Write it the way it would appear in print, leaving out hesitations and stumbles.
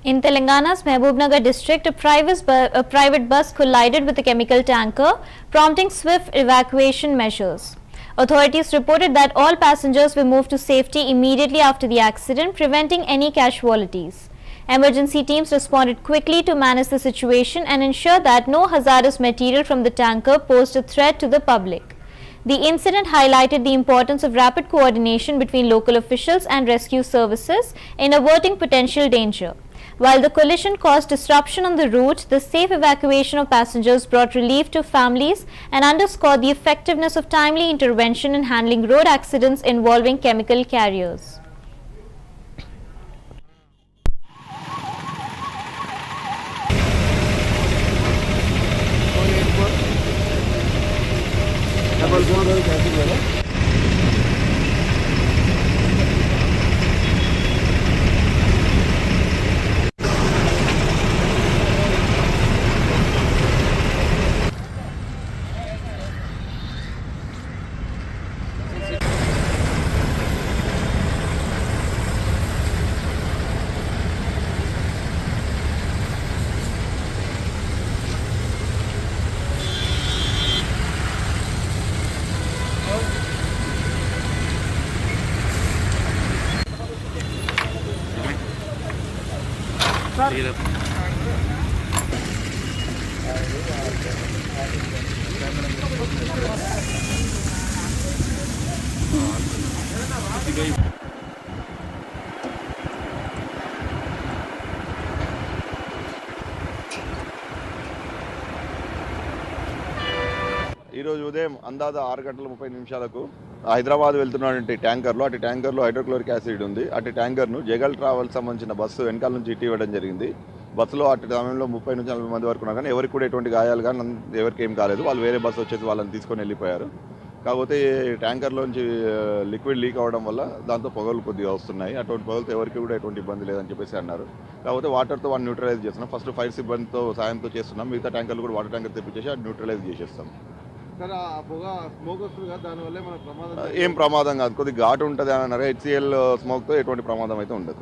In Telangana's Mahbubnagar district, a private bus collided with a chemical tanker, prompting swift evacuation measures. Authorities reported that all passengers were moved to safety immediately after the accident, preventing any casualties. Emergency teams responded quickly to manage the situation and ensure that no hazardous material from the tanker posed a threat to the public. The incident highlighted the importance of rapid coordination between local officials and rescue services in averting potential danger. While the collision caused disruption on the route, the safe evacuation of passengers brought relief to families and underscored the effectiveness of timely intervention in handling road accidents involving chemical carriers. ఈరోజు ఉదయం అందాజ 6:30 హైదరాబాద్ వెళ్తున్నటువంటి ట్యాంకర్లో hydrochloric acid ఉంది. అటు ట్యాంకర్ను juggle travels సంబంధించిన bus వెనకాల నుంచి ఇవ్వడం జరిగింది. బస్సులో అటు సమయంలో 30 నుంచి 40 మంది వరకు ఉన్నారు, కానీ ఎవరికి కూడా ఎటువంటి గాయాలు కానీ ఎవరికి ఏం కాలేదు. వాళ్ళు వేరే బస్సు వచ్చేసి వాళ్ళని తీసుకొని వెళ్ళిపోయారు. కాకపోతే ట్యాంకర్లోంచి లిక్విడ్ లీక్ అవ్వడం వల్ల దాంతో పొగలు కొద్దిగా వస్తున్నాయి. అటువంటి పొగలతో ఎవరికి కూడా ఎటువంటి ఇబ్బంది లేదని చెప్పేసి అన్నారు. కాకపోతే వాటర్తో వాడిని న్యూట్రలైజ్ చేస్తున్నాం. ఫస్ట్ ఫైర్ సిబ్బందితో సాయంతో చేస్తున్నాం. మిగతా ట్యాంకర్లు కూడా వాటర్ ట్యాంకర్ తెప్పించేసి అది న్యూట్రలైజ్ చేసేస్తాం. ఏం ప్రమాదం కాదు, కొద్దిగా ఘాటు ఉంటుంది అని అన్నారు. HCl స్మోక్తో ఎటువంటి ప్రమాదం అయితే ఉండదు.